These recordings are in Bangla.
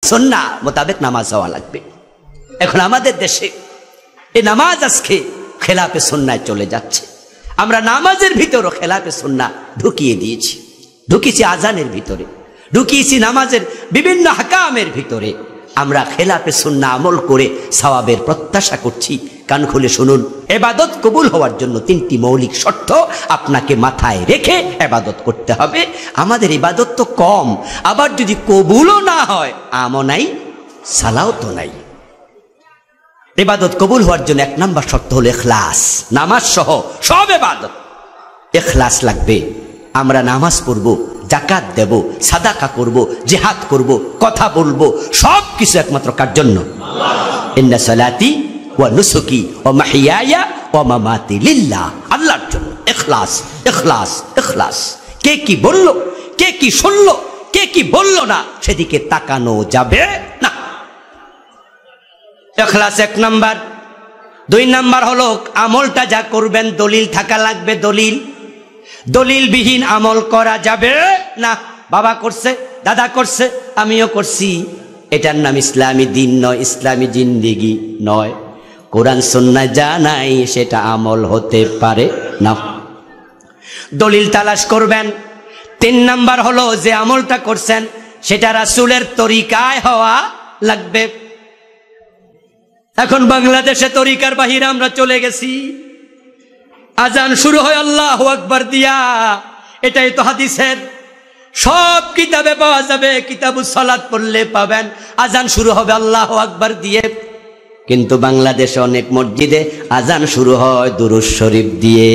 সুন্নাহ মোতাবেক নামাজ হওয়া লাগবে। এখন আমাদের দেশে এই নামাজ আজকে খেলাফে সুন্নায় চলে যাচ্ছে। আমরা নামাজের ভিতরও খেলাফে সুন্নাহ ঢুকিয়ে দিয়েছি, ঢুকিয়েছি আজানের ভিতরে, ঢুকিয়েছি নামাজের বিভিন্ন হাকামের ভিতরে। আমরা খেলাফে সুন্নাহ আমল করে সওয়াবের প্রত্যাশা করছি। কান খুলে শুনুন, ইবাদত কবুল হওয়ার জন্য 3টি মৌলিক শর্ত আপনাকে মাথায় রেখে ইবাদত করতে হবে। আমাদের ইবাদত তো কম, আবার যদি কবুলও না হয় আমও নাই, সালাও তো নাই। ইবাদত কবুল হওয়ার জন্য 1 নম্বর শর্ত হলো ইখলাস। নামাজ সহ সব ইবাদত ইখলাস লাগবে। আমরা নামাজ পড়ব, যাকাত দেব, সাদাকা করব, জিহাদ করব, কথা বলবো, সব কিছু একমাত্র কার জন্য? আল্লাহ। ইন্না সালাতি ওয়া নুসুকি ওয়া মাহিয়ায়া ওয়া মামাতি লিল্লাহ, আল্লাহর জন্য। ইখলাস, ইখলাস, ইখলাস। কে কি বলল, কে কি শুনলো, কে কি বলল না, সেদিকে তাকানো যাবে না। ইখলাস 1 নাম্বার। 2 নাম্বার হলো আমলটা যা করবেন দলিল থাকা লাগবে। দলিলবিহীন আমল করা যাবে না। বাবা করছে, দাদা করছে, আমিও করছি, এটার নাম ইসলামী দিন নয়, ইসলামী জিন্দেগি নয়। কোরআন সুন্নাহ যা নাই সেটা আমল হতে পারে না। দলিল তালাশ করবেন। 3 নাম্বার হলো যে আমলটা করছেন সেটা রাসূলের তরিকায় হওয়া লাগবে। এখন বাংলাদেশে তরিকার বাহিরে আমরা চলে গেছি। আজান শুরু হয় আল্লাহু আকবার দিয়া, এটাই তো হাদিসের সব কিতাবে পাওয়া যাবে। কিতাবুস সালাত পড়লে পাবেন আজান শুরু হবে আল্লাহু আকবার দিয়ে। কিন্তু বাংলাদেশে অনেক মসজিদে আজান শুরু হয় দুরূদ শরীফ দিয়ে,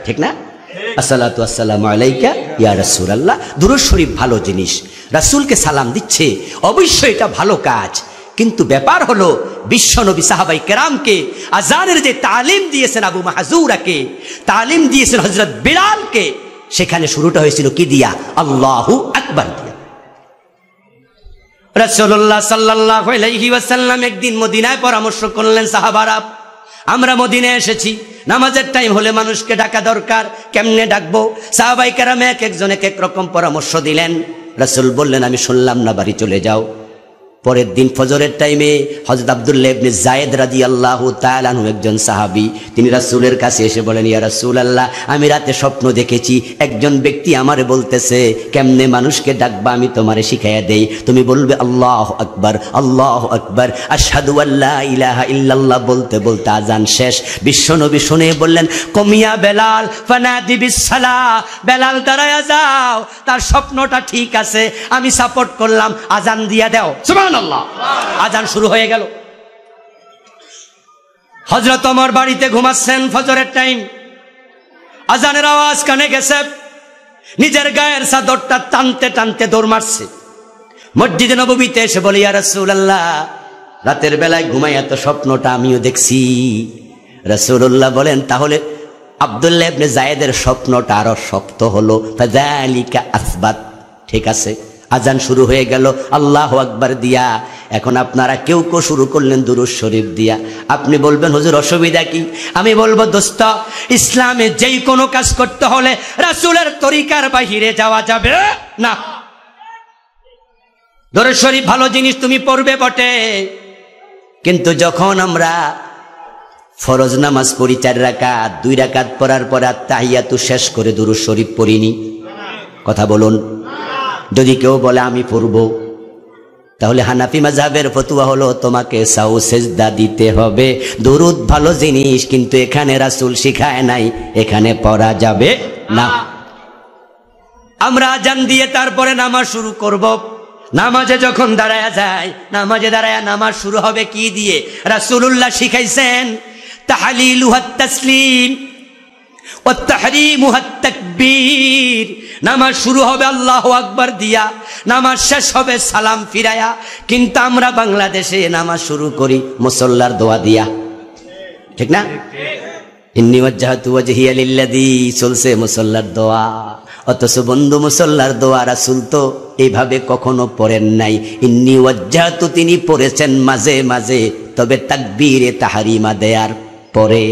ঠিক না? আসসালাতু আসসালামু আলাইকা ইয়া রাসূলুল্লাহ। দুরূদ শরীফ ভালো জিনিস, রাসূলকে সালাম দিচ্ছে, অবশ্যই এটা ভালো কাজ। কিন্তু ব্যাপার হলো বিশ্বনবী সাহাবায়ে কেরামকে আজানের যে তালিম দিয়েছেন, আবু মাহজুরাকে তালিম দিয়েছেন হযরত বিলালকে, সেখানে শুরুটা হয়েছিল কি দিয়া? আল্লাহু আকবার দিয়া। রাসূলুল্লাহ সাল্লাল্লাহু আলাইহি ওয়াসাল্লাম একদিন মদিনায় পরামর্শ করলেন, সাহাবারা আমরা মদিনায় এসেছি, নামাজের টাইম হলে মানুষকে ডাকা দরকার, কেমনে ডাকবো? সাহাবায়ে কেরাম এক একজন এক এক রকম পরামর্শ দিলেন। রাসূল বললেন আমি শুনলাম না, বাড়ি চলে যাও। পরের দিন ফজরের টাইমে হযরত আব্দুল্লাহ ইবনে যায়েদ রাদিয়াল্লাহু তাআলা আনহু একজন সাহাবী, তিনি রাসূলের কাছে এসে বলেন ইয়া রাসূলুল্লাহ, আমি রাতে স্বপ্ন দেখেছি, একজন ব্যক্তি আমারে বলতেছে কেমনে মানুষকে ডাকবা আমি তোমারে শিখাইয়া দেই। তুমি বলবে আল্লাহু আকবার, আল্লাহু আকবার, আশহাদু আল্লা ইলাহা ইল্লাল্লাহ বলতে বলতে আজান শেষ। বিশ্বনবী শুনে বললেন কমিয়া বেলাল ফানাদি বিসসালাহ, বেলাল দাঁড়ায়া যাও, তার স্বপ্নটা ঠিক আছে, আমি সাপোর্ট করলাম, আজান দিয়া দাও। সুবহানাল্লাহ। আজান শুরু হয়ে গেল। হযরত ওমর বাড়িতে ঘুমাচ্ছেন, ফজরের টাইম, আজানের আওয়াজ কানে গেছে, নিজের গায়ের চাদরটা টানতে টানতে দৌড় মারছে। মসজিদে নববীতে এসে বলে ইয়া রাসূলুল্লাহ, রাতের বেলায় ঘুমাইয়া তো স্বপ্নটা আমিও দেখছি। রাসূলুল্লাহ বলেন তাহলে আব্দুল্লাহ ইবনে যায়েদের স্বপ্নটা আরো শক্ত হলো, ফাযালিকা আসবাত। ঠিক আছে, আজান শুরু হয়ে গেল আল্লাহু আকবার দিয়া। এখন আপনারা কেউ কেউ শুরু করলেন দুরূদ শরীফ দিয়া। আপনি বলবেন হুজুর অসুবিধা কি? আমি বলবো দোস্ত, ইসলামে যেই কোনো কাজ করতে হলে রাসূলের তরিকার বাহিরে যাওয়া যাবে না। দুরূদ শরীফ ভালো জিনিস, তুমি পড়বে বটে, কিন্তু যখন আমরা ফরজ নামাজ পড়ি 4 রাকাত, 2 রাকাত পড়ার পর তাহিয়াতু শেষ করে দুরূদ শরীফ পড়িনি। কথা বলুন। যদি কেউ বলে আমি পড়ব, তাহলে হানাফি মাযহাবের ফতোয়া হলো তোমাকে সাউ সেজদা দিতে হবে। দুরূদ ভালো জিনিস, কিন্তু এখানে রাসূল শিখায় নাই, এখানে পড়া যাবে না। আমরা আজান দিয়ে তারপরে নামাজ শুরু করব। নামাজে যখন দাঁড়ায়া যায়, নামাজে দাঁড়ায়া নামাজ শুরু হবে কি দিয়ে? রাসূলুল্লাহ শিখাইছেন তাহলিলুহাত তাসলিম ওয়া তাহরিমুহাত তাকবীর। নামাজ শুরু হবে আল্লাহু আকবার দিয়া, নামাজ শেষ হবে সালাম ফিরায়া। কিন্তু আমরা বাংলাদেশে নামাজ শুরু করি মুসল্লার দোয়া দিয়া, ঠিক না? ইন্নী ওয়াজ্জাহতু ওয়াজহিয়া লিল্লাযী, চলছে মুসল্লার দোয়া। অথচ বন্ধু মুসল্লার দোয়া রাসূল তো এইভাবে কখনো পড়েন নাই। ইন্নী ওয়াজ্জাহতু তিনি পড়েছেন মাঝে মাঝে, তবে তাকবীরে তাহরিমা দেয়ার পরে।